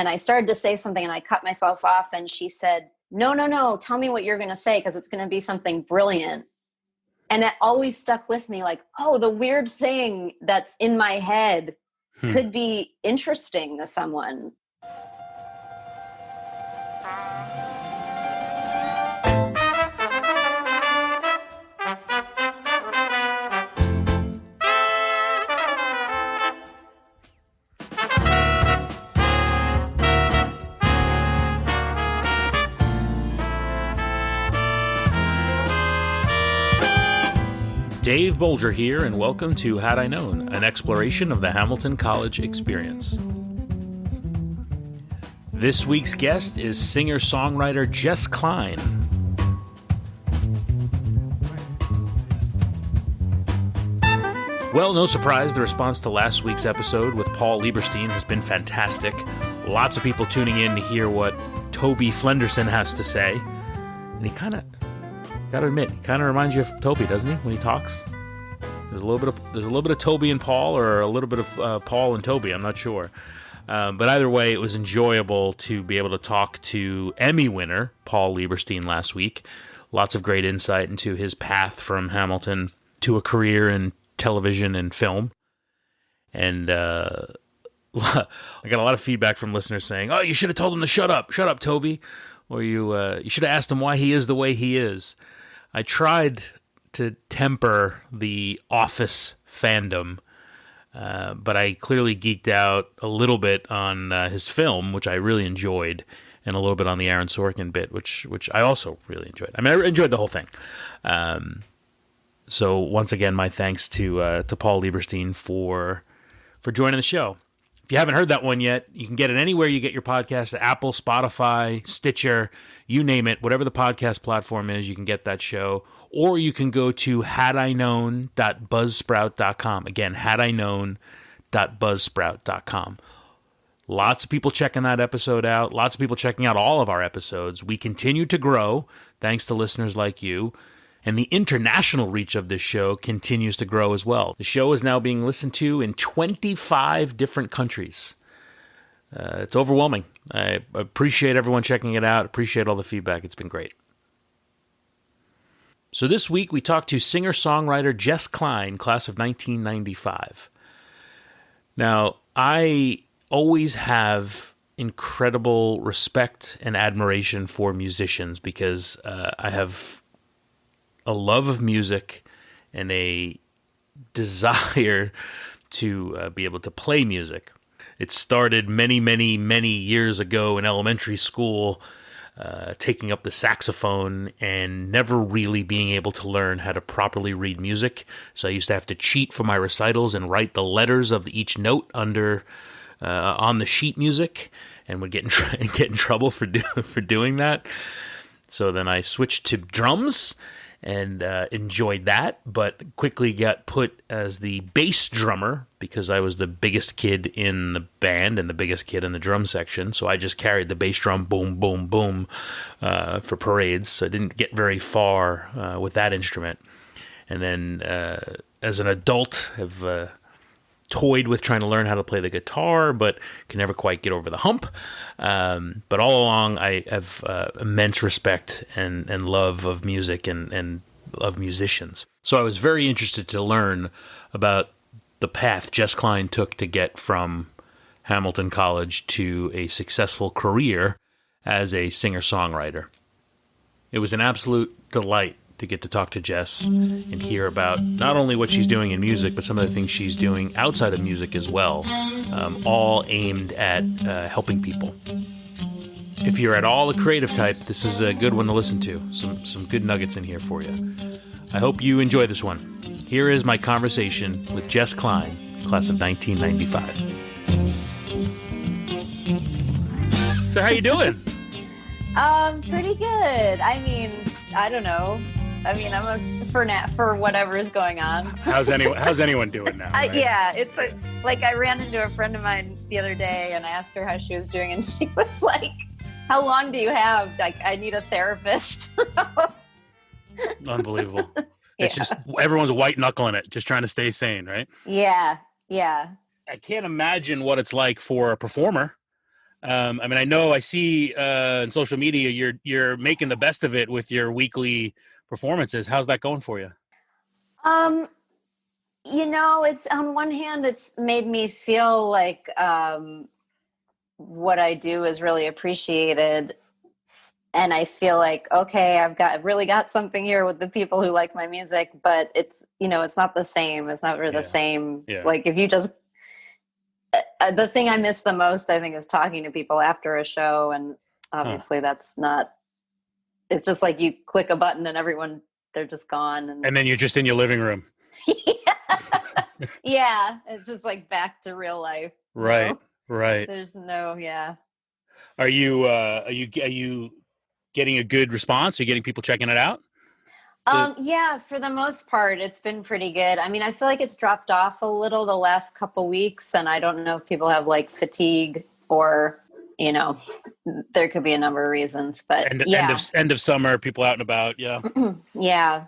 And I started to say something and I cut myself off, and she said, no, tell me what you're going to say, because it's going to be something brilliant. And that always stuck with me, like, oh, the weird thing that's in my head could be interesting to someone. Dave Bolger here, and welcome to Had I Known, an exploration of the Hamilton College experience. This week's guest is singer-songwriter Jess Klein. Well, no surprise, the response to last week's episode with Paul Lieberstein has been fantastic. Lots of people tuning in to hear what Toby Flenderson has to say. And he kind of, gotta admit, he kind of reminds you of Toby, doesn't he, when he talks? There's a little bit of Toby and Paul, or a little bit of Paul and Toby. I'm not sure, but either way, it was enjoyable to be able to talk to Emmy winner Paul Lieberstein last week. Lots of great insight into his path from Hamilton to a career in television and film, and I got a lot of feedback from listeners saying, "Oh, you should have told him to shut up, Toby," or you should have asked him why he is the way he is. I tried to temper the Office fandom, but I clearly geeked out a little bit on his film, which I really enjoyed, and a little bit on the Aaron Sorkin bit, which I also really enjoyed. I mean, I enjoyed the whole thing. So once again, my thanks to Paul Lieberstein for joining the show. If you haven't heard that one yet, you can get it anywhere you get your podcast, Apple, Spotify, Stitcher, you name it. Whatever the podcast platform is, you can get that show. Or you can go to hadiknown.buzzsprout.com. Again, hadiknown.buzzsprout.com. Lots of people checking that episode out. Lots of people checking out all of our episodes. We continue to grow, thanks to listeners like you. And the international reach of this show continues to grow as well. The show is now being listened to in 25 different countries. It's overwhelming. I appreciate everyone checking it out. Appreciate all the feedback. It's been great. So this week we talked to singer-songwriter Jess Klein, class of 1995. Now, I always have incredible respect and admiration for musicians because I have a love of music and a desire to be able to play music. It started many, many, many years ago in elementary school, taking up the saxophone and never really being able to learn how to properly read music. So I used to have to cheat for my recitals and write the letters of each note under on the sheet music, and would get in trouble for doing that. So then I switched to drums and enjoyed that, but quickly got put as the bass drummer because I was the biggest kid in the band and the biggest kid in the drum section. So I just carried the bass drum, boom, boom, boom, for parades. So I didn't get very far with that instrument. And then as an adult, have toyed with trying to learn how to play the guitar, but can never quite get over the hump. But all along, I have immense respect and love of music and of musicians. So I was very interested to learn about the path Jess Klein took to get from Hamilton College to a successful career as a singer-songwriter. It was an absolute delight to get to talk to Jess and hear about not only what she's doing in music, but some of the things she's doing outside of music as well, all aimed at helping people. If you're at all a creative type, this is a good one to listen to. Some good nuggets in here for you. I hope you enjoy this one. Here is my conversation with Jess Klein, class of 1995. So how you doing? Pretty good. I mean, I don't know. I mean, I'm for whatever is going on. How's anyone doing now? Right? Yeah, it's like I ran into a friend of mine the other day and I asked her how she was doing, and she was like, "How long do you have? Like, I need a therapist." Unbelievable. It's just everyone's white knuckling it, just trying to stay sane, right? Yeah. I can't imagine what it's like for a performer. I mean, I know I see in social media you're making the best of it with your weekly performances. How's that going for you? Um, it's on one hand, it's made me feel like what I do is really appreciated. And I feel like, okay, I've really got something here with the people who like my music, but it's not the same. It's not really the Yeah. same. Yeah. Like if you just, the thing I miss the most, I think, is talking to people after a show. And Huh. obviously that's not, it's just like you click a button and they're just gone. And And then you're just in your living room. yeah, it's just like back to real life. Right. No, Right. there's no, yeah. Are you getting a good response? Are you getting people checking it out? The Yeah, for the most part, it's been pretty good. I mean, I feel like it's dropped off a little the last couple weeks, and I don't know if people have like fatigue or, you know, there could be a number of reasons, but yeah, end of summer, people out and about. Yeah. yeah,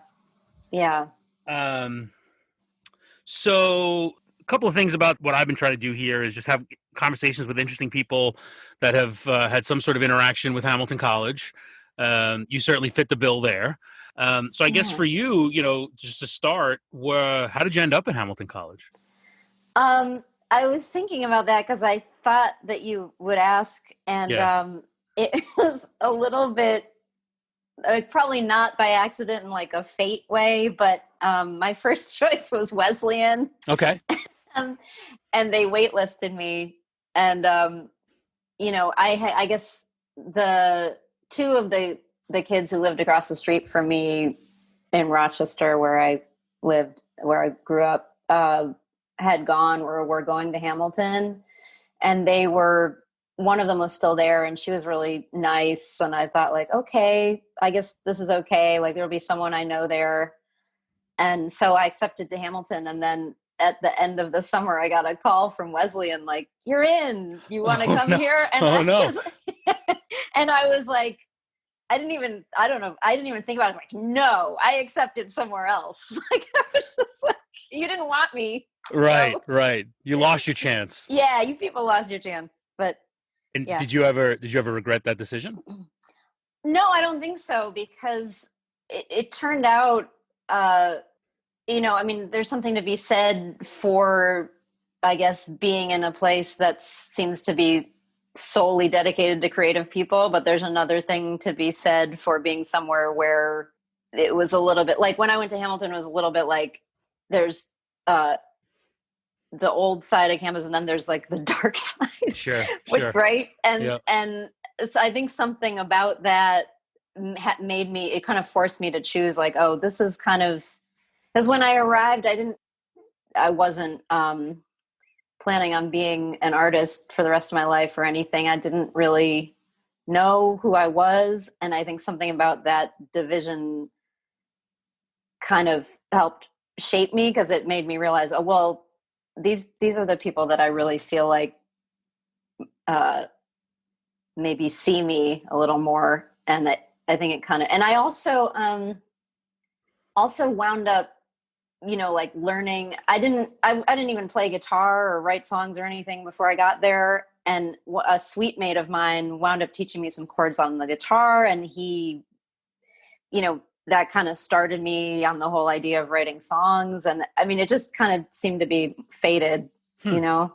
yeah, Um, so a couple of things about what I've been trying to do here is just have conversations with interesting people that have had some sort of interaction with Hamilton College. You certainly fit the bill there. So I guess yeah. for you, just to start, how did you end up at Hamilton College? I was thinking about that because I thought that you would ask, and Yeah. it was a little bit probably not by accident in like a fate way, but my first choice was Wesleyan, Okay. um, and they waitlisted me, and I guess the two of the kids who lived across the street from me in Rochester, where I grew up, had gone or were going to Hamilton, and one of them was still there, and she was really nice, and I thought, like, okay, I guess this is okay, like there'll be someone I know there. And so I accepted to Hamilton, and then at the end of the summer I got a call from Wesleyan, like, you're in, you want to Oh come no. here? And Oh I no. was and I was like, I don't know, I didn't even think about it. I was like, no, I accepted somewhere else. Like, I was just like, you didn't want me, Right, so right. You lost your chance. yeah, you people lost your chance. But And yeah. did you ever regret that decision? No, I don't think so, because it turned out, uh, I mean, there's something to be said for, I guess, being in a place that seems to be solely dedicated to creative people, but there's another thing to be said for being somewhere where it was a little bit like when I went to Hamilton, it was a little bit like there's uh, the old side of campus, and then there's like the dark side, Sure, which, sure. right? And Yeah. so I think something about that made me, it kind of forced me to choose, like, oh, this is kind of, because when I arrived, I wasn't planning on being an artist for the rest of my life or anything. I didn't really know who I was, and I think something about that division kind of helped shape me, because it made me realize, oh well, these are the people that I really feel like uh, maybe see me a little more, and that I think it kind of, and I also wound up, like learning. I didn't even play guitar or write songs or anything before I got there, and a suite mate of mine wound up teaching me some chords on the guitar, and he, that kind of started me on the whole idea of writing songs. And I mean, it just kind of seemed to be fated, Hmm. you know. Well,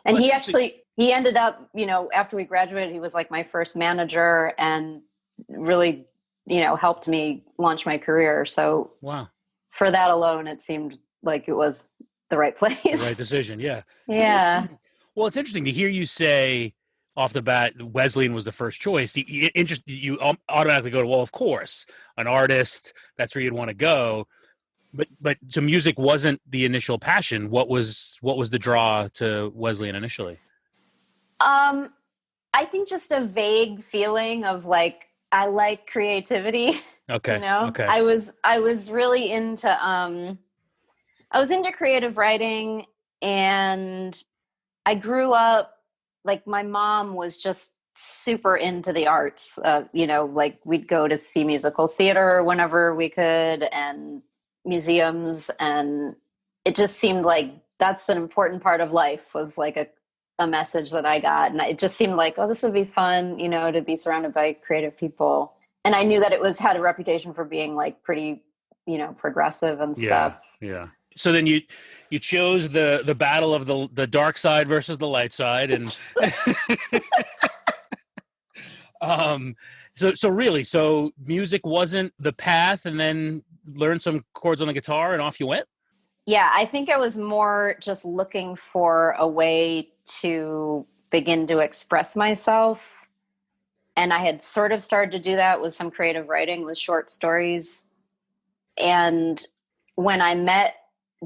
And it's interesting. he ended up, after we graduated, he was like my first manager, and really, helped me launch my career. So Wow. for that alone, it seemed like it was the right The right place. decision. Yeah. Yeah. Well, it's interesting to hear you say off the bat Wesleyan was the first choice. You automatically go to, well, of course, an artist. That's where you'd want to go. But so music wasn't the initial passion. What was the draw to Wesleyan initially? Um, I think just a vague feeling of like, I like creativity. Okay. Okay. I was really into creative writing, and I grew up, like, my mom was just super into the arts. Like, we'd go to see musical theater whenever we could, and museums, and it just seemed like that's an important part of life, was like a message that I got. And it just seemed like, oh, this would be fun, you know, to be surrounded by creative people. And I knew that it had a reputation for being like pretty, you know, progressive and Yeah. stuff. Yeah. So then you chose the battle of the dark side versus the light side, and so music wasn't the path, and then learned some chords on the guitar and off you went. Yeah, I think I was more just looking for a way to begin to express myself. And I had sort of started to do that with some creative writing with short stories. And when I met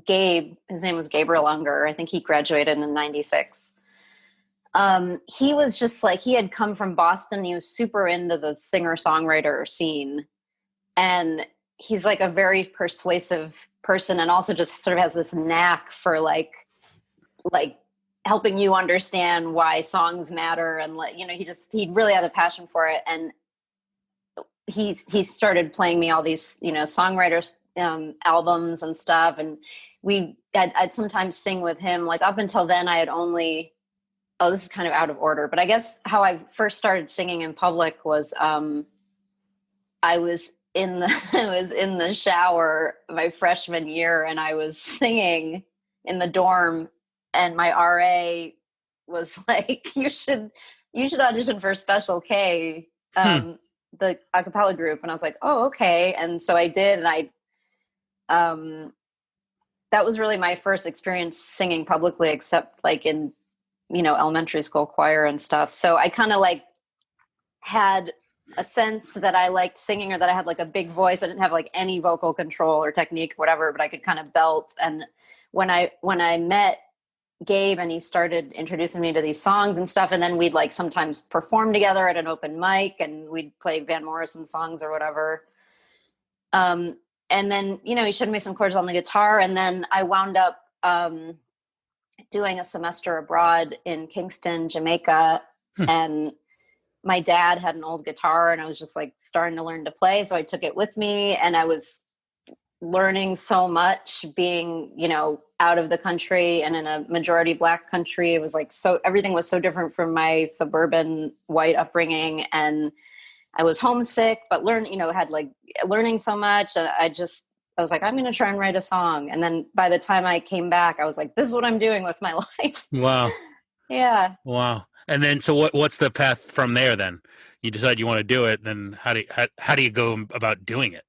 Gabe, his name was Gabriel Unger, I think he graduated in 96. He was just like, he had come from Boston. He was super into the singer-songwriter scene. And he's like a very persuasive person, and also just sort of has this knack for like helping you understand why songs matter. And like, you know, he really had a passion for it. And he started playing me all these, you know, songwriters albums and stuff. And I'd sometimes sing with him. Like up until then I had only, oh, this is kind of out of order, but I guess how I first started singing in public was I was in the shower my freshman year, and I was singing in the dorm, and my RA was like, you should audition for Special K, the a cappella group. And I was like, oh, okay. And so I did. And that was really my first experience singing publicly, except like in, you know, elementary school choir and stuff. So I kind of like had a sense that I liked singing, or that I had like a big voice. I didn't have like any vocal control or technique, whatever, but I could kind of belt. And when I met Gabe and he started introducing me to these songs and stuff, and then we'd like sometimes perform together at an open mic, and we'd play Van Morrison songs or whatever. And then, you know, he showed me some chords on the guitar, and then I wound up doing a semester abroad in Kingston, Jamaica. And my dad had an old guitar, and I was just like starting to learn to play. So I took it with me, and I was learning so much being, you know, out of the country and in a majority Black country. It was like, so everything was so different from my suburban white upbringing. And I was homesick, but had like learning so much. And I was like, I'm going to try and write a song. And then by the time I came back, I was like, this is what I'm doing with my life. Wow. Yeah. Wow. And then, so what's the path from there then? You decide you want to do it, then how do you go about doing it?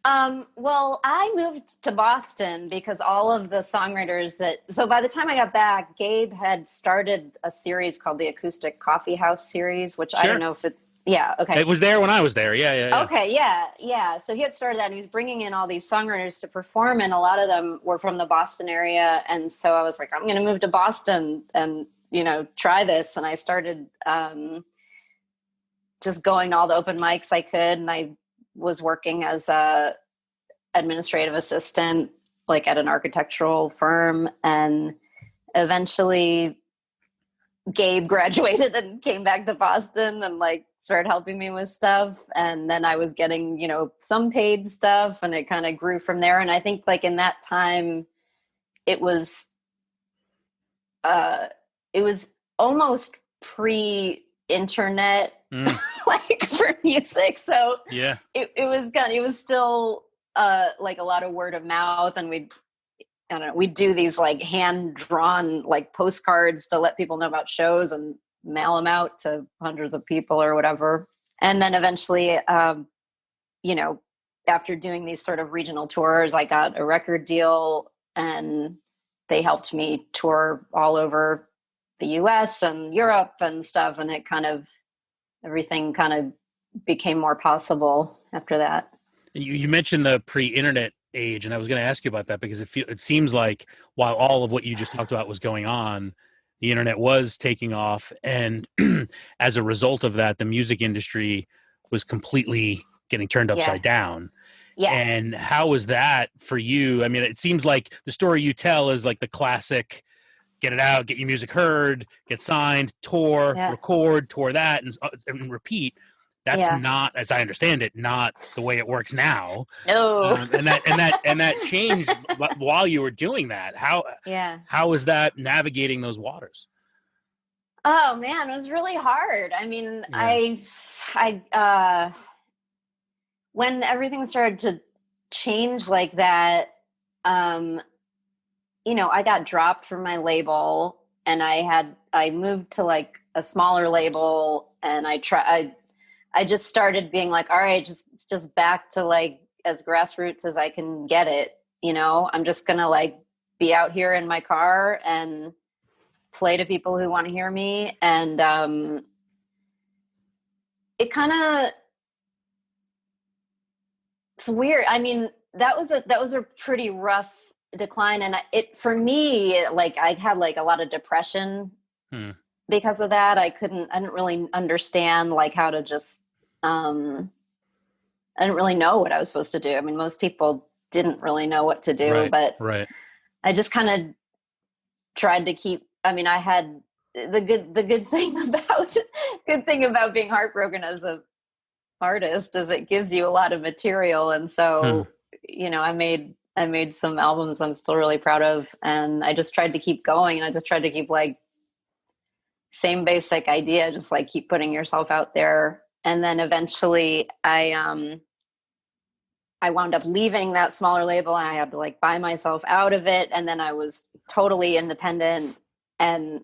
Well, I moved to Boston because all of the songwriters so by the time I got back, Gabe had started a series called the Acoustic Coffee House series, which I don't know if yeah. Okay. It was there when I was there. Yeah. Okay. Yeah. Yeah. So he had started that, and he was bringing in all these songwriters to perform, and a lot of them were from the Boston area. And so I was like, I'm going to move to Boston and, you know, try this. And I started, just going to all the open mics I could. And I was working as a administrative assistant, like at an architectural firm. And eventually Gabe graduated and came back to Boston and like started helping me with stuff. And then I was getting, you know, some paid stuff, and it kind of grew from there. And I think like in that time it was almost pre-internet, like for music. So yeah, it was still like a lot of word of mouth, and we'd do these like hand drawn like postcards to let people know about shows and mail them out to hundreds of people or whatever. And then eventually, you know, after doing these sort of regional tours, I got a record deal, and they helped me tour all over the US and Europe and stuff. And everything kind of became more possible after that. You mentioned the pre-internet age, and I was going to ask you about that because it seems like while all of what you just talked about was going on, the internet was taking off, and as a result of that, the music industry was completely getting turned upside down. Yeah. And how was that for you? I mean, it seems like the story you tell is like the classic: get it out, get your music heard, get signed, tour, record, tour that, and repeat. That's not, as I understand it, not the way it works now. No. And that changed while you were doing that. How is that navigating those waters? Oh man, it was really hard. I mean, Yeah. when everything started to change like that, um, I got dropped from my label, and I moved to like a smaller label, and I just started being like, all right, just back to like as grassroots as I can get it. I'm just gonna like be out here in my car and play to people who want to hear me. And it kind of it's weird. I mean, that was a pretty rough decline, and it for me, like I had like a lot of depression Hmm. because of that. I didn't really understand like how to just um I didn't really know what I was supposed to do. I mean, most people didn't really know what to do, Right. but Right. I just kind of tried to keep. I mean, I had the good thing about good thing about being heartbroken as a artist is it gives you a lot of material, and Hmm. so I made some albums I'm still really proud of, and I just tried to keep going, and I just tried to keep like same basic idea, just like keep putting yourself out there. And then eventually I wound up leaving that smaller label, and I had to like buy myself out of it, and then I was totally independent, and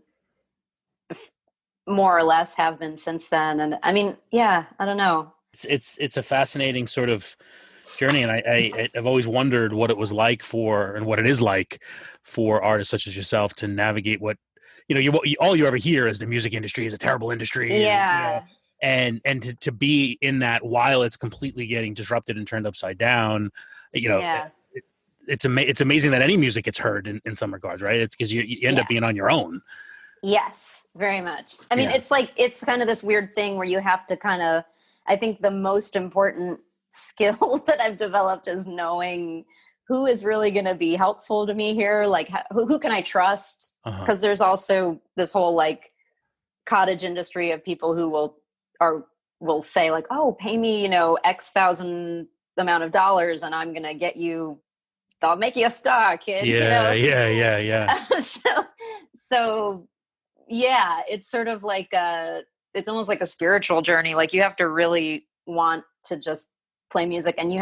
more or less have been since then. And I mean, yeah, I don't know. It's a fascinating sort of journey, and I've always wondered what it was like for, and what it is like for artists such as yourself to navigate what all you ever hear is the music industry is a terrible industry, and Yeah, and to be in that while it's completely getting disrupted and turned upside down. you know yeah, it's amazing that any music gets heard in some regards, right? It's because you end up yeah. being on your own. Yes, very much. I mean, Yeah. it's like it's kind of this weird thing where you have to kind of, I think the most important skill that I've developed is knowing who is really going to be helpful to me here. Like, who can I trust? Uh-huh. Because there's also this whole like cottage industry of people who or will say like, oh, pay me, X thousand amount of dollars, and I'm going to I'll make you a star, kid, Yeah, yeah, yeah, yeah. so yeah, it's sort of like it's almost like a spiritual journey. Like you have to really want to just play music, and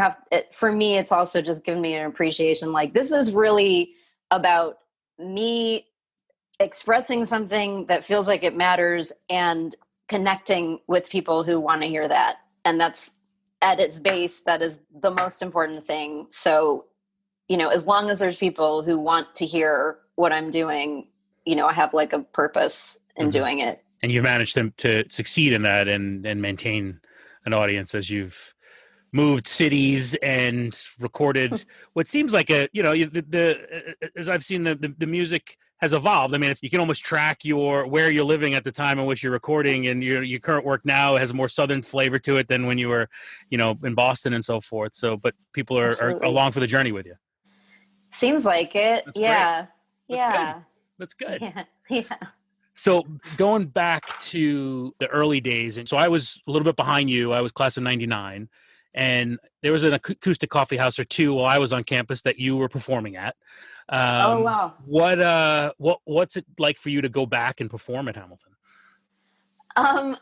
for me, it's also just given me an appreciation. Like this is really about me expressing something that feels like it matters and connecting with people who want to hear that. And that's at its base, that is the most important thing. So, as long as there's people who want to hear what I'm doing, I have like a purpose in Hmm. doing it. And you've managed to succeed in that, and maintain an audience as you've moved cities and recorded what seems like as I've seen the music has evolved. I mean, you can almost track where you're living at the time in which you're recording, and your current work now has a more southern flavor to it than when you were, in Boston and so forth. So, but people are Absolutely. along for the journey with you. Seems like it. That's great. Yeah. That's good. Yeah. That's good. Yeah. Yeah. So going back to the early days, and so I was a little bit behind you. I was class of '99, and there was an acoustic coffee house or two while I was on campus that you were performing at. Oh, wow. What's it like for you to go back and perform at Hamilton? Um,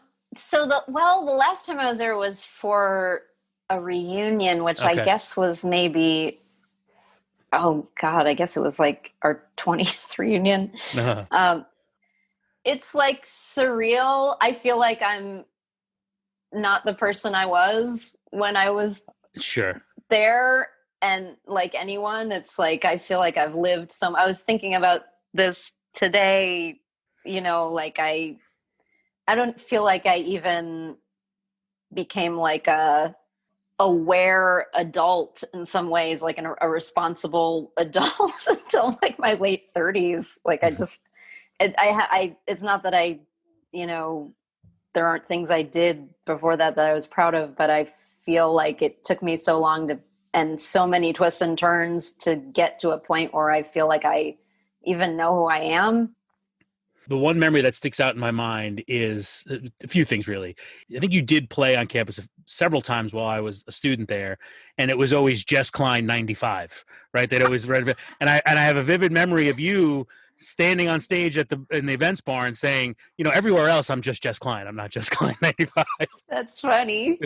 the last time I was there was for a reunion, which I Okay. guess was maybe, oh God, I guess it was like our 20th reunion. Uh, Um, it's like surreal. I feel like I'm not the person I was when I was sure. there. And like anyone, it's like I feel like I've lived I was thinking about this today, like I don't feel like I even became like a aware adult in some ways, like a responsible adult until like my late 30s. Like I just, it's not that you know, there aren't things I did before that I was proud of, but I feel like it took me so long and so many twists and turns to get to a point where I feel like I even know who I am. The one memory that sticks out in my mind is a few things, really. I think you did play on campus several times while I was a student there, and it was always Jess Klein 95, right? They'd always read, and I have a vivid memory of you standing on stage in the events barn saying, everywhere else I'm just Jess Klein. I'm not Jess Klein 95. That's funny.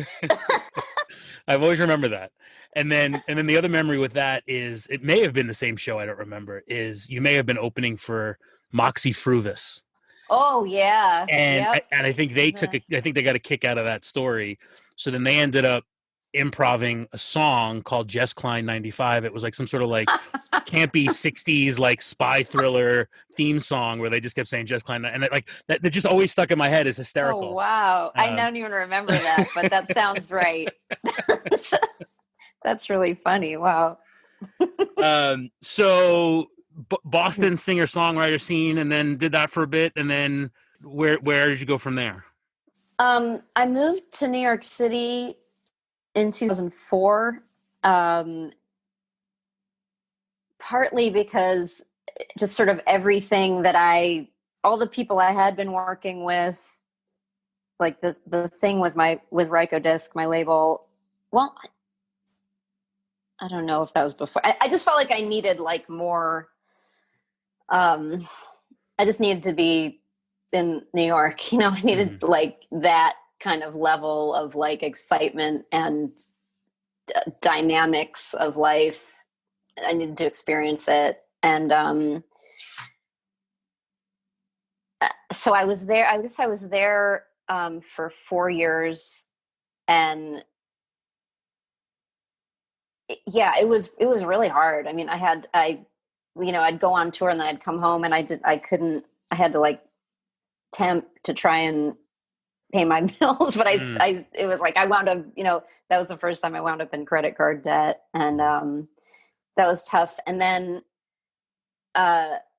I've always remember that. And then the other memory with that is it may have been the same show. I don't remember. Is you may have been opening for Moxie Fruvis. Oh yeah. And Yep. I think they got a kick out of that story. So then they ended up improving a song called Jess Klein 95. It was like some sort of like campy 60s like spy thriller theme song where they just kept saying Jess Klein, and that just always stuck in my head as hysterical. Oh wow. I don't even remember that, but that sounds right. That's really funny. Wow. So Boston singer-songwriter scene, and then did that for a bit, and then where did you go from there? I moved to New York City in 2004, partly because just sort of everything that all the people I had been working with, like the thing with Ryko Disc, my label. Well, I don't know if that was before. I just felt like I needed like more. I just needed to be in New York. I needed like that kind of level of like excitement and dynamics of life. I needed to experience it. And so I was there. I guess I was there for 4 years, and it was really hard. I mean, I'd go on tour and then I'd come home, and I had to like temp to try and pay my bills, but it was like I wound up, that was the first time I wound up in credit card debt, and that was tough. And then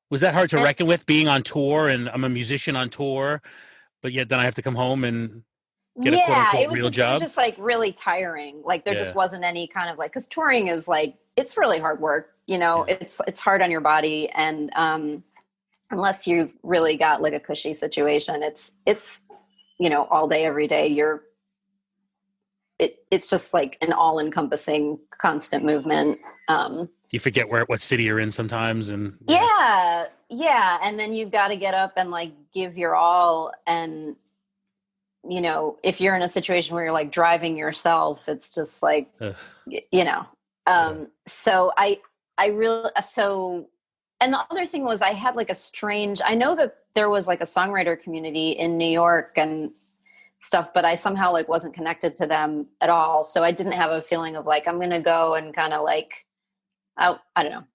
was that hard to reckon with, being on tour? And I'm a musician on tour, but yet then I have to come home and get a quote unquote real job. It was just like really tiring. Like there just wasn't any kind of like, because touring is like, it's really hard work. It's hard on your body, and unless you've really got like a cushy situation, it's all day every day it's just like an all-encompassing constant movement. You forget what city you're in sometimes, and yeah, and then you've got to get up and like give your all. And if you're in a situation where you're like driving yourself, it's just like so and the other thing was I had like I know that there was like a songwriter community in New York and stuff, but I somehow like wasn't connected to them at all. So I didn't have a feeling of like, I'm going to go and kind of like, I don't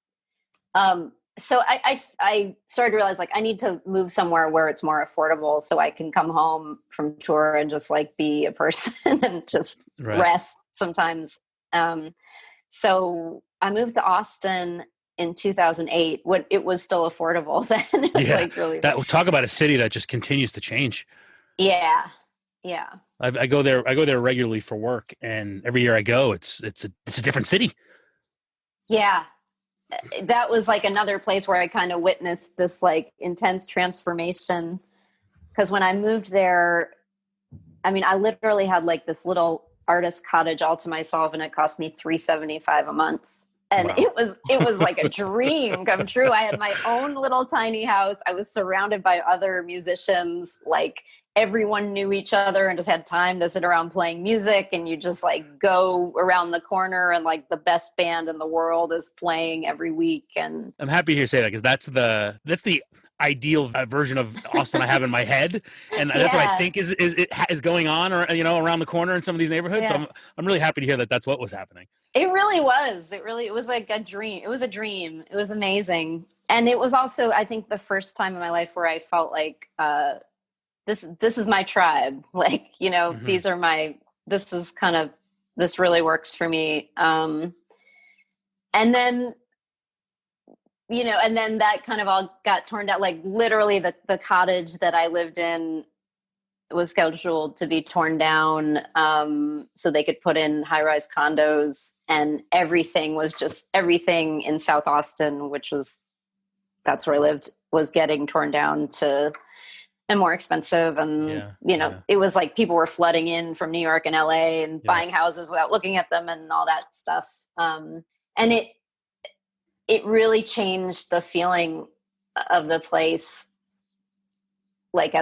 know. So I started to realize like I need to move somewhere where it's more affordable so I can come home from tour and just like be a person and just rest sometimes. So I moved to Austin in 2008 when it was still affordable then. It was like really talk about a city that just continues to change. Yeah. I go there regularly for work, and every year I go, it's a different city. Yeah. That was like another place where I kind of witnessed this like intense transformation. Because when I moved there, I mean, I literally had like this little artist cottage all to myself, and it cost me $375 a month. And it was like a dream come true. I had my own little tiny house. I was surrounded by other musicians. Like everyone knew each other and just had time to sit around playing music. And you just like go around the corner and like the best band in the world is playing every week. And I'm happy to hear you say that, because that's the ideal version of Austin I have in my head, and that's what I think is going on, or around the corner in some of these neighborhoods. So I'm really happy to hear that that's what was happening. It really was. It was like a dream. It was a dream. It was amazing, and it was also, I think, the first time in my life where I felt like this is my tribe. Like these are this really works for me. And then. And then that kind of all got torn down. Like literally the cottage that I lived in was scheduled to be torn down so they could put in high-rise condos, and everything in South Austin, that's where I lived, was getting torn down and more expensive. And, it was like people were flooding in from New York and LA and buying houses without looking at them and all that stuff. And it really changed the feeling of the place, like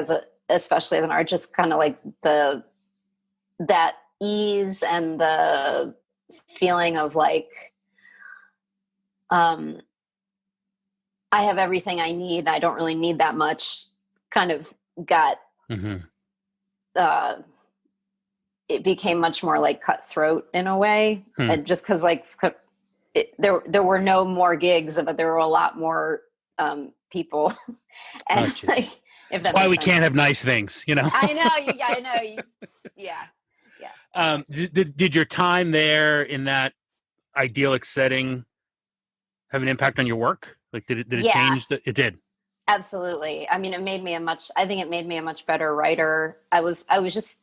especially as an artist, just kind of like that ease and the feeling of like, I have everything I need. I don't really need that much, kind of got, it became much more like cutthroat in a way. And just cause like there were no more gigs, but there were a lot more people. And like, if that's why we can't have nice things, you know? I know. Yeah. Did your time there in that idyllic setting have an impact on your work? Like, did it change? It did. Absolutely. I mean, I think it made me a much better writer. I was just,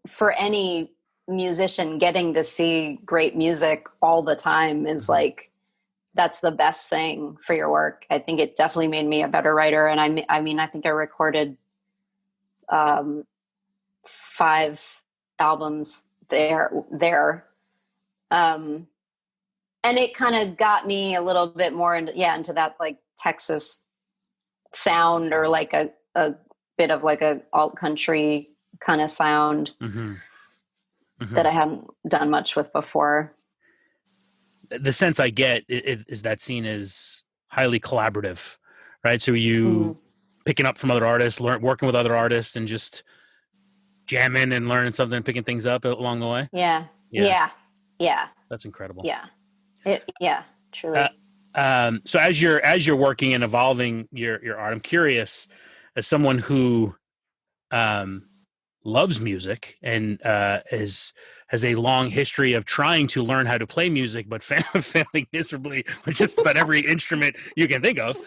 for any musician, getting to see great music all the time is like, that's the best thing for your work. I think it definitely made me a better writer. And I mean, I think I recorded 5 albums there. And it kind of got me a little bit more into that like Texas sound, or like a bit of like a alt country kind of sound that I hadn't done much with before. The sense I get is that scene is highly collaborative, right? So you picking up from other artists, working with other artists, and just jamming and learning something, and picking things up along the way. Yeah. That's incredible. Truly. So as you're working and evolving your art, I'm curious, as someone who loves music and has a long history of trying to learn how to play music, but failing miserably with just about every instrument you can think of.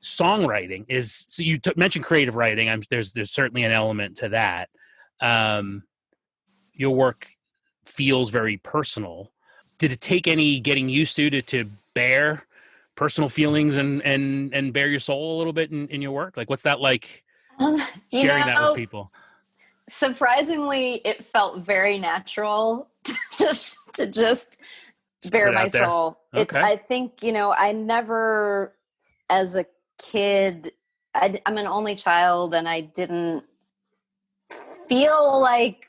Songwriting is, so you mentioned creative writing. There's certainly an element to that. Your work feels very personal. Did it take any getting used to bear personal feelings and bare your soul a little bit in your work? Like, what's that like, sharing that with people? Surprisingly, it felt very natural to just bare my soul. Okay. I think, I never, as a kid, I'm an only child, and I didn't feel like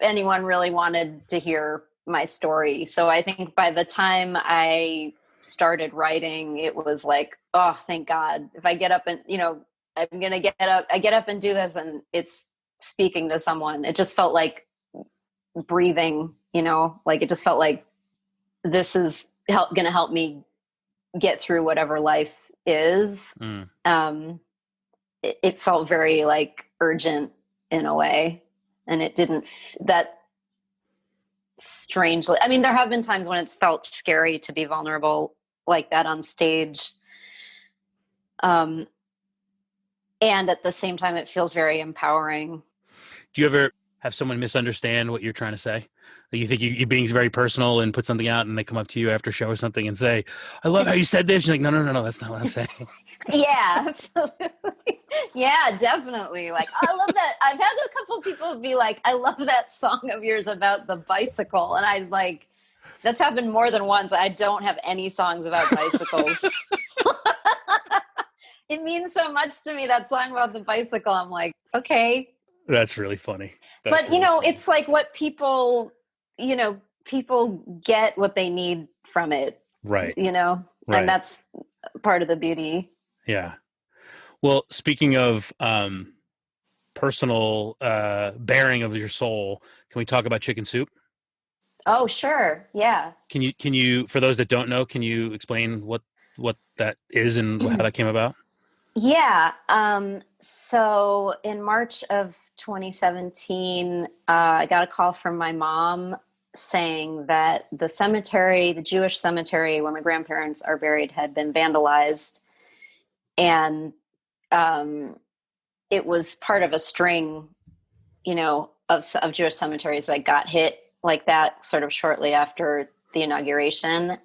anyone really wanted to hear my story. So I think by the time I started writing, it was like, oh, thank God. If I get up and, I'm going to get up, I get up and do this, and it's speaking to someone. It just felt like breathing, like it just felt like this is going to help me get through whatever life is. It felt very like urgent in a way. And it didn't, that strangely, I mean, there have been times when it's felt scary to be vulnerable like that on stage. And at the same time, it feels very empowering. Do you ever have someone misunderstand what you're trying to say? Like, you think you're being very personal and put something out, and they come up to you after a show or something and say, I love how you said this. You're like, no, that's not what I'm saying. Yeah, absolutely. Yeah, definitely. Like, I love that. I've had a couple people be like, I love that song of yours about the bicycle. And I like, that's happened more than once. I don't have any songs about bicycles. It means so much to me, that song about the bicycle. I'm like, okay. That's really funny. But, it's like what people, people get what they need from it. Right. Right. And that's part of the beauty. Yeah. Well, speaking of personal bearing of your soul, can we talk about Chicken Soup? Oh, sure. Yeah. Can you, for those that don't know, can you explain what that is and how that came about? Yeah. So in March of 2017, I got a call from my mom saying that the Jewish cemetery where my grandparents are buried, had been vandalized. And it was part of a string, of Jewish cemeteries that got hit like that sort of shortly after the inauguration.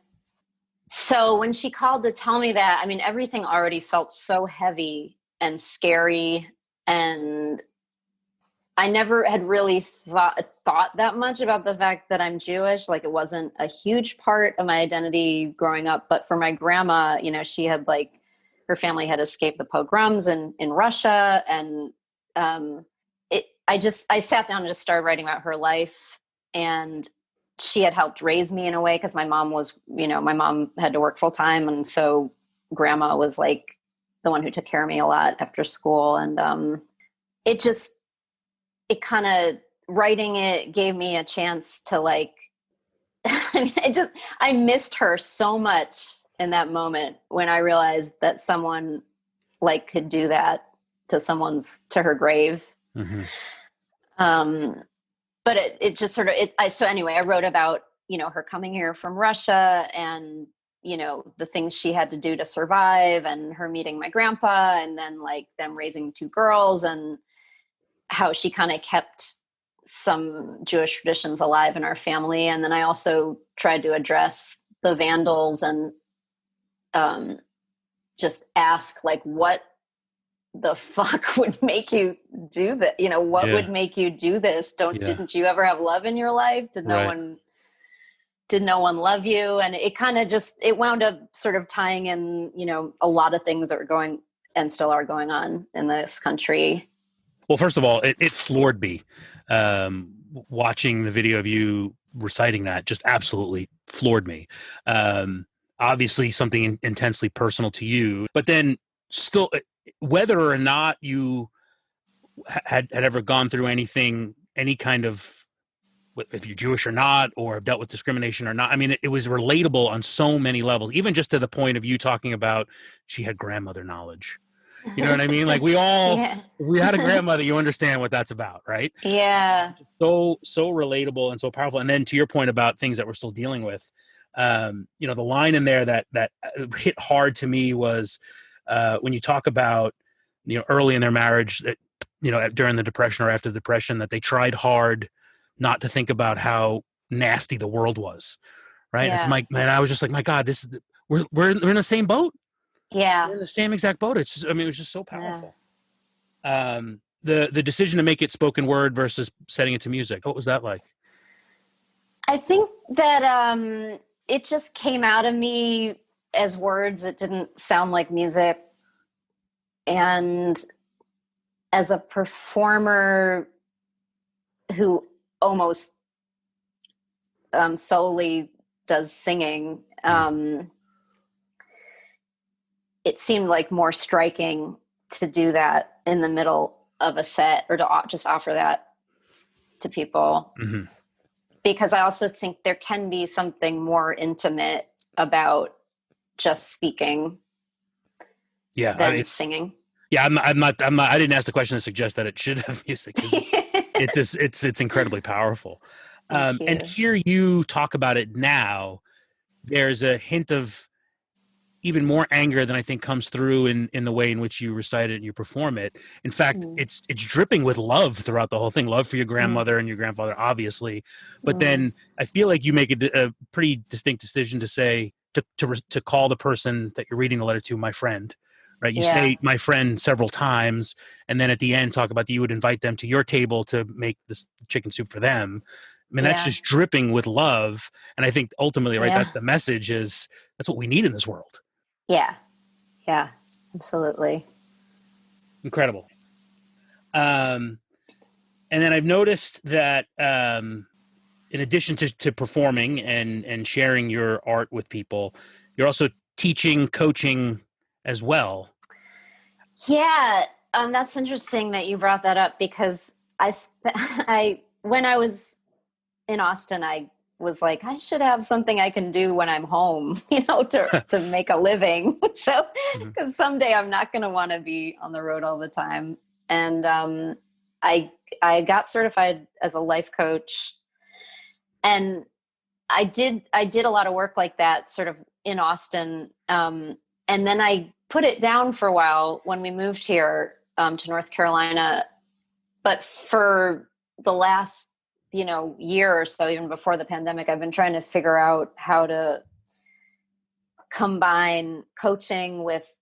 So when she called to tell me that, I mean, everything already felt so heavy and scary. And I never had really thought that much about the fact that I'm Jewish. Like, it wasn't a huge part of my identity growing up. But for my grandma, you know, she had like, her family had escaped the pogroms in Russia, and I sat down and just started writing about her life, and she had helped raise me in a way, because my mom was, you know, my mom had to work full time, and so grandma was like the one who took care of me a lot after school, and it just, it kind of, writing it gave me a chance to like, I mean, I missed her so much in that moment when I realized that someone like could do that to her grave. Mm-hmm. But it just sort of, so anyway, I wrote about, you know, her coming here from Russia, and, you know, the things she had to do to survive, and her meeting my grandpa, and then like them raising two girls, and how she kind of kept some Jewish traditions alive in our family. And then I also tried to address the Vandals, and just ask, like, what the fuck would make you do that? You know, what would make you do this? Didn't you ever have love in your life? Did no one love you? And it kind of just, it wound up sort of tying in, you know, a lot of things that were going and still are going on in this country. Well, first of all, it floored me. Watching the video of you reciting that just absolutely floored me. Obviously something intensely personal to you, but then still, whether or not you had ever gone through anything, any kind of, if you're Jewish or not, or have dealt with discrimination or not. I mean, it was relatable on so many levels, even just to the point of you talking about she had grandmother knowledge. You know what I mean? Like, we all, Yeah. if we had a grandmother, you understand what that's about, right? Yeah. So relatable and so powerful. And then to your point about things that we're still dealing with, you know, the line in there that hit hard to me was when you talk about, you know, early in their marriage, that, you know, during the Depression or after the Depression, that they tried hard not to think about how nasty the world was, right? Yeah. It's like, man, I was just like, my God, this is we're in the same boat. Yeah. We're in the same exact boat. It's just, I mean, it was just so powerful. Yeah. The decision to make it spoken word versus setting it to music, what was that like? I think that it just came out of me as words. It didn't sound like music. And as a performer who almost solely does singing, it seemed like more striking to do that in the middle of a set, or to just offer that to people. Mm-hmm. Because I also think there can be something more intimate about just speaking than singing. Yeah, I'm not. I didn't ask the question to suggest that it should have music. It's incredibly powerful. And hear you talk about it now, there's a hint of even more anger than I think comes through in the way in which you recite it and you perform it. In fact, it's dripping with love throughout the whole thing. Love for your grandmother and your grandfather, obviously. But then I feel like you make a pretty distinct decision to say, to call the person that you're reading the letter to my friend, right? You say my friend several times, and then at the end talk about that you would invite them to your table to make this chicken soup for them. I mean, that's just dripping with love. And I think ultimately, right, that's the message, is that's what we need in this world. Yeah. Yeah, absolutely. Incredible. And then I've noticed that in addition to performing and sharing your art with people, you're also teaching, coaching as well. Yeah, that's interesting that you brought that up, because when I was in Austin, I was like, I should have something I can do when I'm home, you know, to make a living. So, because someday I'm not going to want to be on the road all the time. And I got certified as a life coach, and I did a lot of work like that, sort of in Austin. And then I put it down for a while when we moved here to North Carolina. But for the last, you know, year or so, even before the pandemic, I've been trying to figure out how to combine coaching with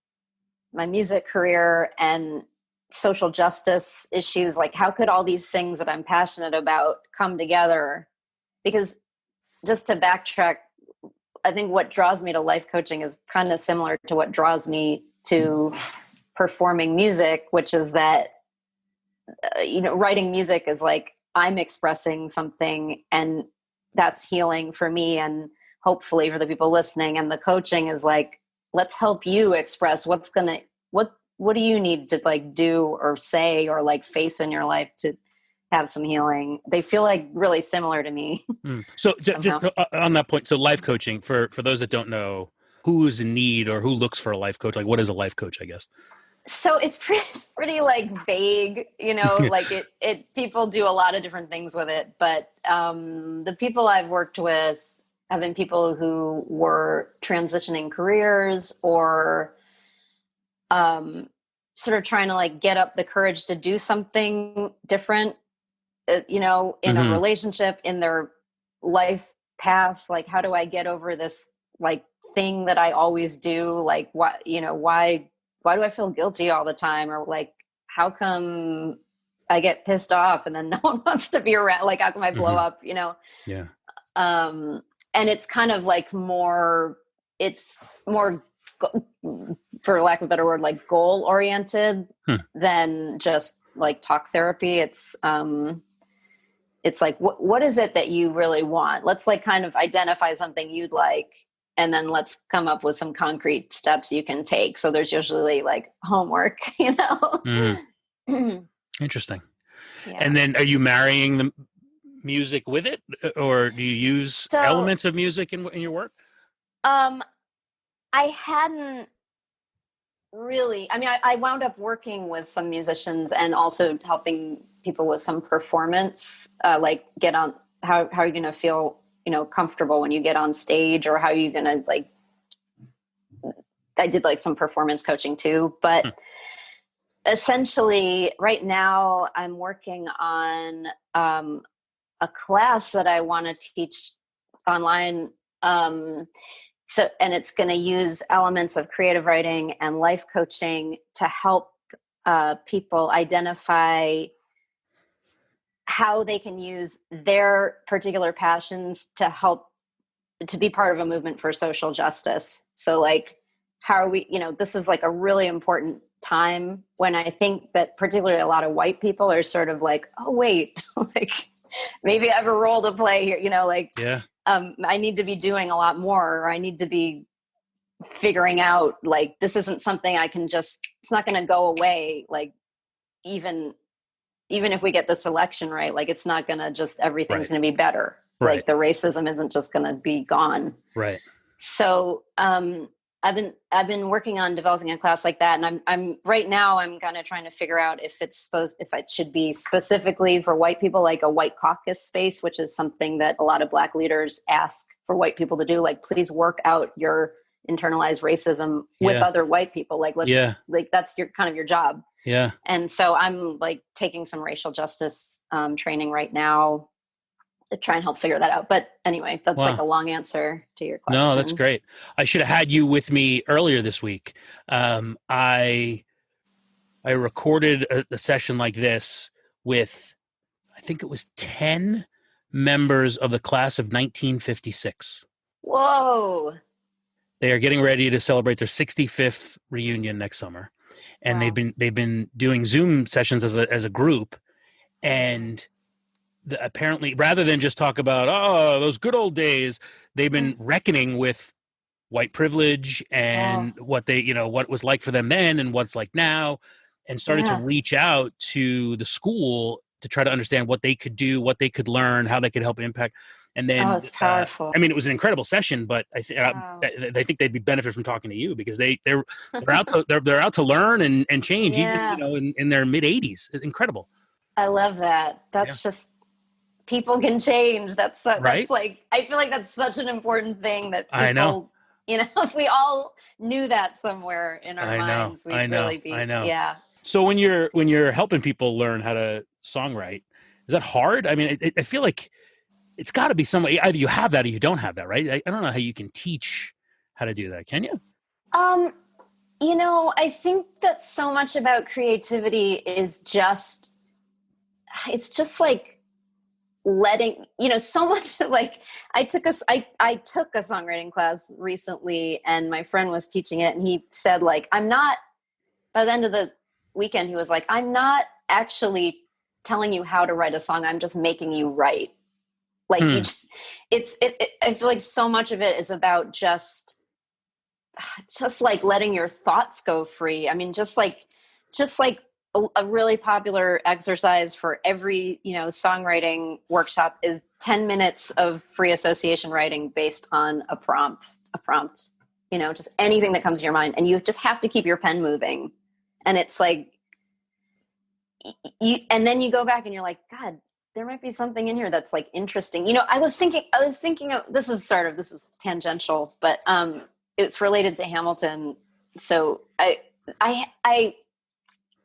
my music career and social justice issues. Like, how could all these things that I'm passionate about come together? Because just to backtrack, I think what draws me to life coaching is kind of similar to what draws me to performing music, which is that, writing music is like, I'm expressing something, and that's healing for me and hopefully for the people listening. And the coaching is like, let's help you express what do you need to like do or say or like face in your life to have some healing. They feel like really similar to me. So just on that point, so life coaching, for those that don't know, who is in need or who looks for a life coach? Like, what is a life coach, I guess? So it's pretty like vague, like it people do a lot of different things with it. But the people I've worked with have been people who were transitioning careers or sort of trying to like get up the courage to do something different, in a relationship, in their life path. Like, how do I get over this like thing that I always do? Like, why do I feel guilty all the time? Or like, how come I get pissed off and then no one wants to be around? Like, how come I blow up, Yeah. And it's kind of like it's more, for lack of a better word, like goal oriented than just like talk therapy. It's like, what is it that you really want? Let's like kind of identify something you'd like, and then let's come up with some concrete steps you can take. So there's usually like homework, Interesting. Yeah. And then are you marrying the music with it, or do you use elements of music in your work? I hadn't really, I wound up working with some musicians and also helping people with some performance, like get on, how are you going to feel, comfortable when you get on stage, or how are you going to like, I did like some performance coaching too, but essentially right now I'm working on a class that I want to teach online. And it's going to use elements of creative writing and life coaching to help people identify how they can use their particular passions to help to be part of a movement for social justice. So like, how are we, this is like a really important time when I think that particularly a lot of white people are sort of like, oh wait, like maybe I have a role to play here, I need to be doing a lot more, or I need to be figuring out, like, this isn't something I can just, it's not going to go away. Like, even if we get this election right, like, it's not going to just, everything's going to be better. Right. Like, the racism isn't just going to be gone. Right. So, I've been working on developing a class like that. And I'm right now, I'm kind of trying to figure out if it should be specifically for white people, like a white caucus space, which is something that a lot of Black leaders ask for white people to do. Like, please work out your internalized racism with other white people. Like, like, that's your kind of your job. Yeah. And so I'm like taking some racial justice training right now to try and help figure that out. But anyway, that's like a long answer to your question. No, that's great. I should have had you with me earlier this week. I recorded a session like this with, I think it was 10 members of the class of 1956. Whoa. They are getting ready to celebrate their 65th reunion next summer. And they've been doing Zoom sessions as a group. And apparently, rather than just talk about, those good old days, they've been reckoning with white privilege and what what it was like for them then and what's like now, and started to reach out to the school to try to understand what they could do, what they could learn, how they could help impact. And then, it's powerful. it was an incredible session, but I they think they'd be benefit from talking to you, because they're out to learn and change, even in their mid 80s. It's incredible. I love that. That's just, people can change. That's like, I feel like that's such an important thing that people, I know. If we all knew that somewhere in our minds, we'd really be. I know. Yeah. So when you're helping people learn how to songwrite, is that hard? I feel like it's got to be some way. Either you have that or you don't have that, right? I don't know how you can teach how to do that. Can you? I think that so much about creativity is just, it's just like letting, so much like I took a songwriting class recently and my friend was teaching it and he said like, by the end of the weekend, he was like, I'm not actually telling you how to write a song. I'm just making you write. Like I feel like so much of it is about just like letting your thoughts go free. I mean, just like a really popular exercise for every, songwriting workshop is 10 minutes of free association writing based on a prompt, just anything that comes to your mind. And you just have to keep your pen moving. And it's like, and then you go back and you're like, God, there might be something in here that's like interesting. I was thinking of, this is tangential, but, it's related to Hamilton. So I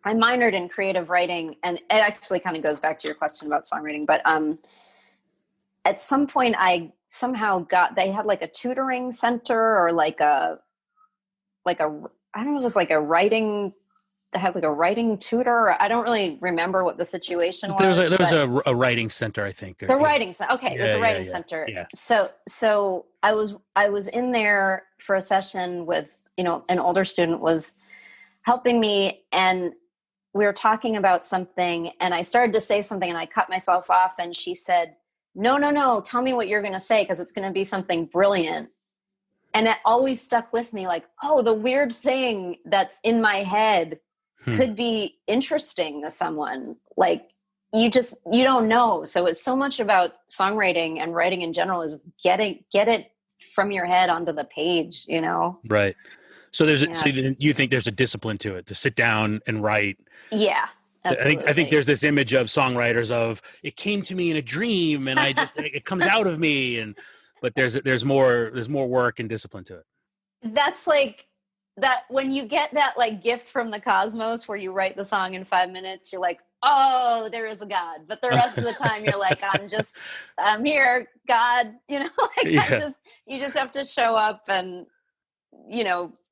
minored in creative writing, and it actually kind of goes back to your question about songwriting. But at some point, I somehow they had like a tutoring center or like a I don't know, it was like a writing. They had like a writing tutor. I don't really remember what the situation was. There was a writing center, I think. The writing center. Okay, it was a writing center. Yeah. So I was in there for a session with, an older student was helping me, and we were talking about something, and I started to say something, and I cut myself off, and she said, "No, tell me what you're going to say because it's going to be something brilliant." And that always stuck with me, like, oh, the weird thing that's in my head could be interesting to someone. Like, you don't know. So it's so much about songwriting and writing in general is get it from your head onto the page, Right. So so you think there's a discipline to it, to sit down and write. Yeah. Absolutely. I think there's this image of songwriters of it came to me in a dream and I just it comes out of me, but there's more work and discipline to it. That's like that when you get that like gift from the cosmos where you write the song in 5 minutes, you're like, oh, there is a God. But the rest of the time you're like, I'm here, God, you just have to show up and,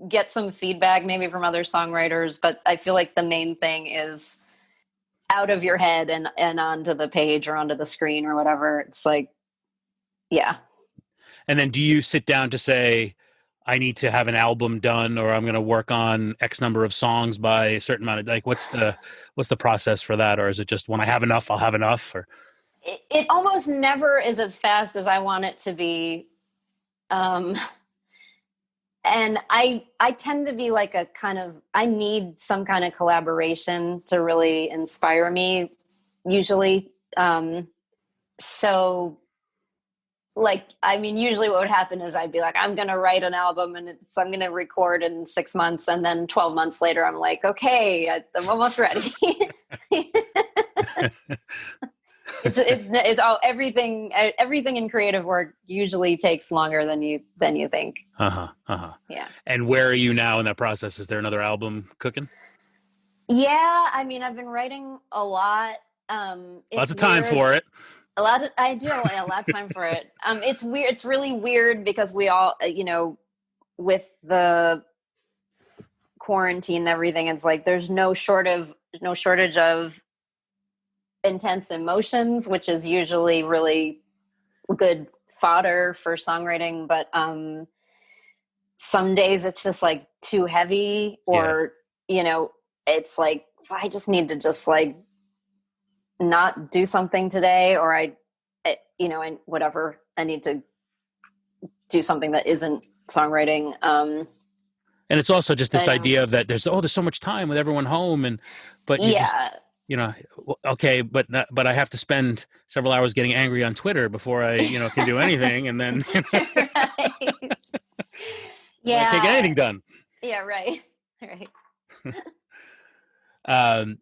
get some feedback maybe from other songwriters. But I feel like the main thing is out of your head and onto the page or onto the screen or whatever. It's like, yeah. And then do you sit down to say, I need to have an album done, or I'm going to work on X number of songs by a certain amount of, like, what's the process for that? Or is it just when I have enough, I'll have enough? Or it almost never is as fast as I want it to be. And I tend to be like I need some kind of collaboration to really inspire me usually. So like, I mean, usually what would happen is I'd be like, I'm going to write an album and I'm going to record in 6 months. And then 12 months later, I'm like, okay, I'm almost ready. It's all, everything in creative work usually takes longer than you think. Yeah. And where are you now in that process? Is there another album cooking? Yeah. I mean, I've been writing a lot. Lots of time for it. I do have a lot of time for it. It's weird. It's really weird because we all, with the quarantine and everything, it's like there's no shortage of intense emotions, which is usually really good fodder for songwriting. But some days it's just like too heavy, or it's like I just need to just like not do something today, or and whatever, I need to do something that isn't songwriting. And it's also just this idea of that there's so much time with everyone home, but you just, okay, but I have to spend several hours getting angry on Twitter before I, can do anything. And then, right. I can't get anything done. Yeah. Right.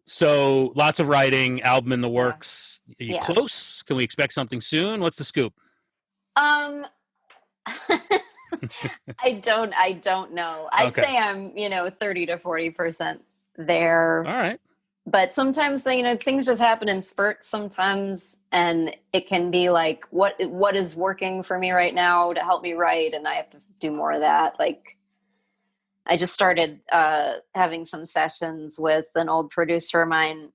So lots of writing, album in the works. Are you close? Can we expect something soon? What's the scoop? I don't know. I'd say I'm, 30 to 40% there. All right. But sometimes, things just happen in spurts sometimes, and it can be like, what is working for me right now to help me write, and I have to do more of that. Like, I just started having some sessions with an old producer of mine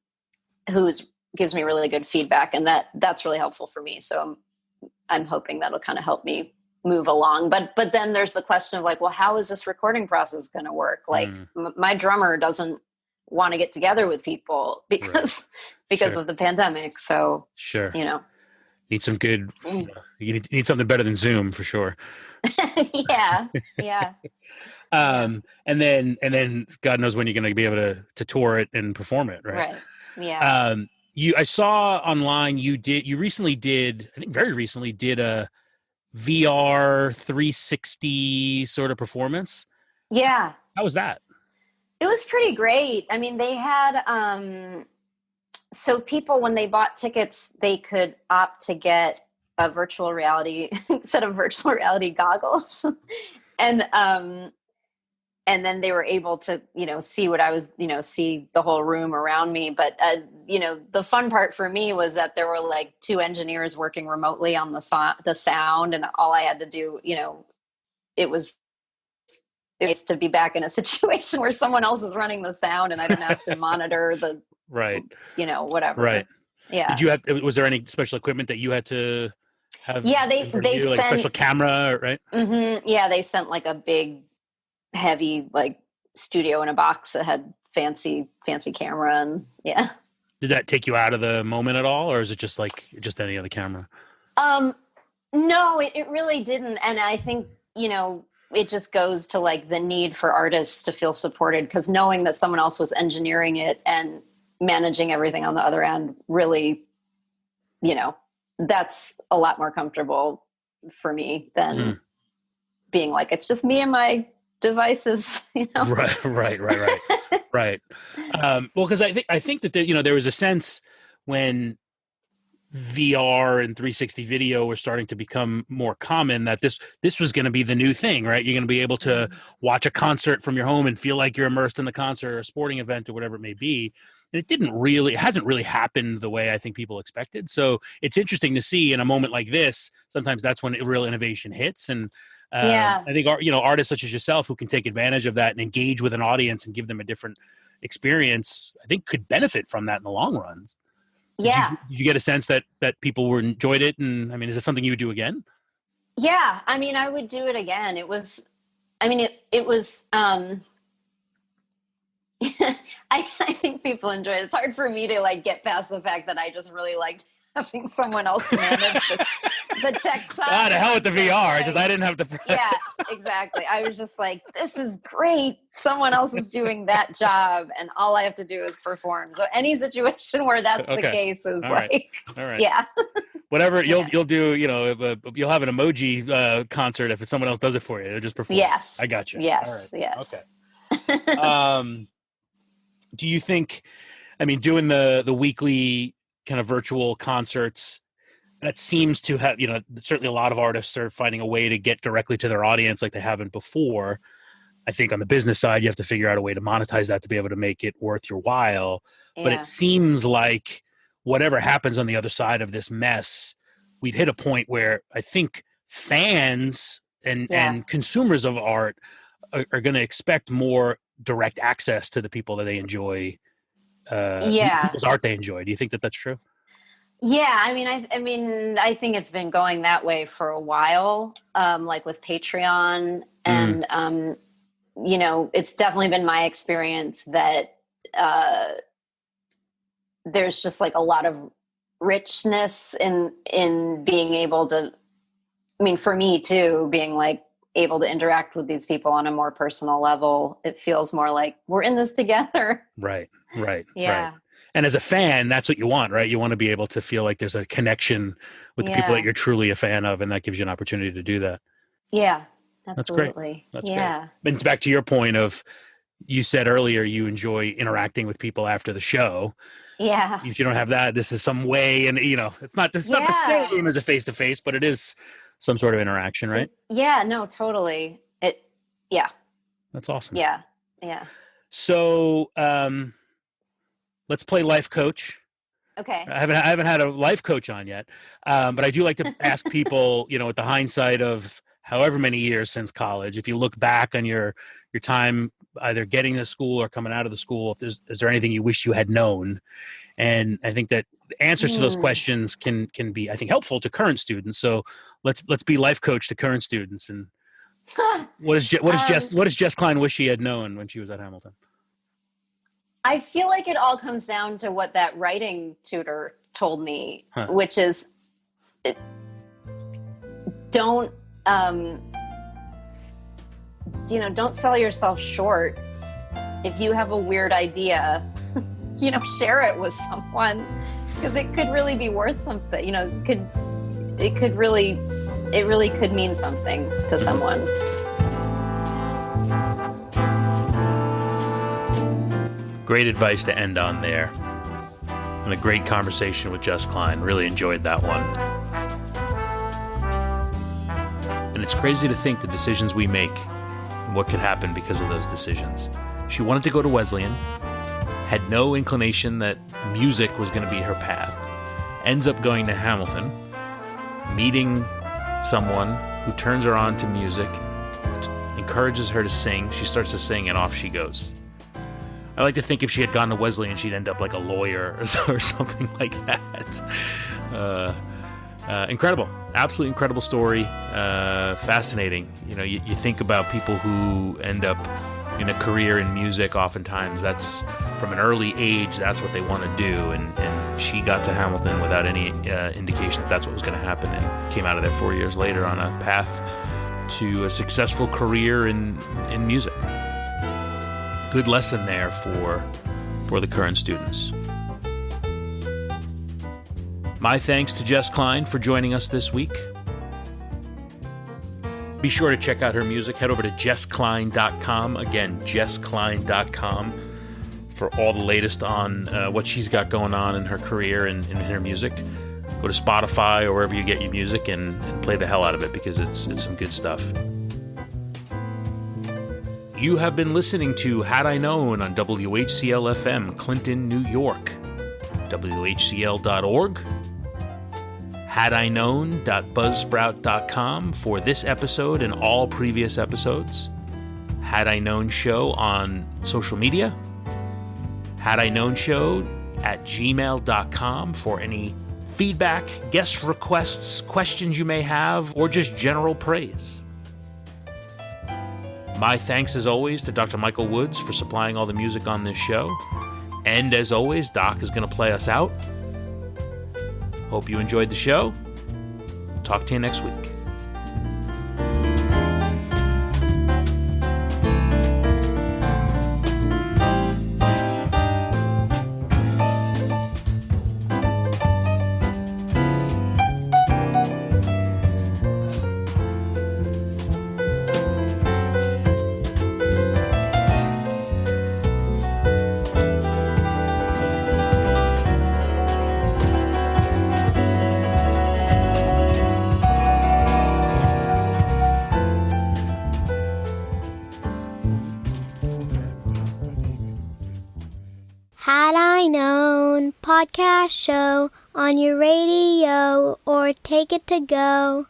who's gives me really good feedback, and that's really helpful for me. So I'm hoping that'll kind of help me move along. But then there's the question of like, well, how is this recording process going to work? Like my drummer doesn't want to get together with people because of the pandemic. So you know, need some good. You need something better than Zoom for sure. yeah. And then God knows when you're going to be able to tour it and perform it, right? Right. Yeah. I saw online you recently did, I think very recently did a VR 360 sort of performance. Yeah. How was that? It was pretty great. I mean, they had so people, when they bought tickets, they could opt to get a virtual reality set of virtual reality goggles. And then they were able to, see what I was, see the whole room around me. But, the fun part for me was that there were like 2 engineers working remotely on the sound. And all I had to do, it was nice to be back in a situation where someone else is running the sound and I don't have to monitor the, whatever. Right. Yeah. Was there any special equipment that you had to have? Yeah, they sent like a special camera, right? Mm-hmm, yeah, they sent like a big, heavy like studio in a box that had fancy camera, and yeah. Did that take you out of the moment at all, or is it just like any other camera? No, it really didn't. And I think, it just goes to like the need for artists to feel supported, because knowing that someone else was engineering it and managing everything on the other end really, that's a lot more comfortable for me than being like, it's just me and my devices, Right. Right. Well, because I think that there was a sense when VR and 360 video were starting to become more common that this was going to be the new thing, right? You're going to be able to watch a concert from your home and feel like you're immersed in the concert or a sporting event or whatever it may be. And it hasn't really happened the way I think people expected. So it's interesting to see in a moment like this, sometimes that's when real innovation hits. And I think, artists such as yourself who can take advantage of that and engage with an audience and give them a different experience, I think could benefit from that in the long run. Did you get a sense that people enjoyed it? And I mean, is this something you would do again? Yeah. I mean, I would do it again. It was, I think people enjoyed it. It's hard for me to like get past the fact that I just really liked having someone else manage the tech side. To hell with the VR. Just I didn't have to. Yeah, exactly. I was just like, this is great. Someone else is doing that job, and all I have to do is perform. So any situation where that's the case is all right. Yeah. Whatever you'll do, you'll have an emoji concert if someone else does it for you. They'll just perform. Yes. I got you. Yes. All right. Yes. Okay. Do you think? I mean, doing the weekly kind of virtual concerts, that seems to have, certainly a lot of artists are finding a way to get directly to their audience like they haven't before. I think on the business side, you have to figure out a way to monetize that to be able to make it worth your while. Yeah. But it seems like whatever happens on the other side of this mess, we've hit a point where I think fans and consumers of art are going to expect more direct access to the people that they enjoy. People's art they enjoy. Do you think that that's true? Yeah, I mean, I think it's been going that way for a while, like with Patreon, and it's definitely been my experience that there's just like a lot of richness in being able to. I mean, for me too, being like able to interact with these people on a more personal level, it feels more like we're in this together. Right. Yeah. Right. And as a fan, that's what you want, right? You want to be able to feel like there's a connection with the people that you're truly a fan of, and that gives you an opportunity to do that. Yeah, absolutely. That's great. And back to your point of, you said earlier you enjoy interacting with people after the show. Yeah. If you don't have that, this is some way, and it's not the same as a face-to-face, but it is some sort of interaction, right? Yeah, no, totally. That's awesome. Yeah. So, let's play life coach. Okay. I haven't had a life coach on yet, but I do like to ask people, with the hindsight of however many years since college, if you look back on your time either getting to school or coming out of the school, is there anything you wish you had known? And I think that the answers to those questions can be, I think, helpful to current students. So let's be life coach to current students. And what does Jess Klein wish she had known when she was at Hamilton? I feel like it all comes down to what that writing tutor told me, which is don't sell yourself short. If you have a weird idea, share it with someone, because it could really be worth something. It really could mean something to someone. Great advice to end on there. And a great conversation with Jess Klein. Really enjoyed that one. And it's crazy to think the decisions we make and what could happen because of those decisions. She wanted to go to Wesleyan, had no inclination that music was going to be her path, ends up going to Hamilton, meeting someone who turns her on to music, encourages her to sing. She starts to sing and off she goes. I like to think if she had gone to Wesleyan, she'd end up like a lawyer or something like that. Incredible. Absolutely incredible story. Fascinating. You think about people who end up in a career in music, oftentimes that's from an early age, that's what they want to do. And she got to Hamilton without any indication that that's what was going to happen, and came out of there 4 years later on a path to a successful career in music. Good lesson there for the current students. My thanks to Jess Klein for joining us this week. Be sure to check out her music. Head over to jessklein.com. Again, jessklein.com for all the latest on what she's got going on in her career and in her music. Go to Spotify or wherever you get your music and play the hell out of it, because it's some good stuff. You have been listening to Had I Known on WHCL-FM, Clinton, New York. WHCL.org. HadIKnown.buzzsprout.com for this episode and all previous episodes. Had I Known Show on social media. Had I Known Show at gmail.com for any feedback, guest requests, questions you may have, or just general praise. My thanks, as always, to Dr. Michael Woods for supplying all the music on this show. And as always, Doc is going to play us out. Hope you enjoyed the show. Talk to you next week. Had I Known podcast show on your radio, or take it to go.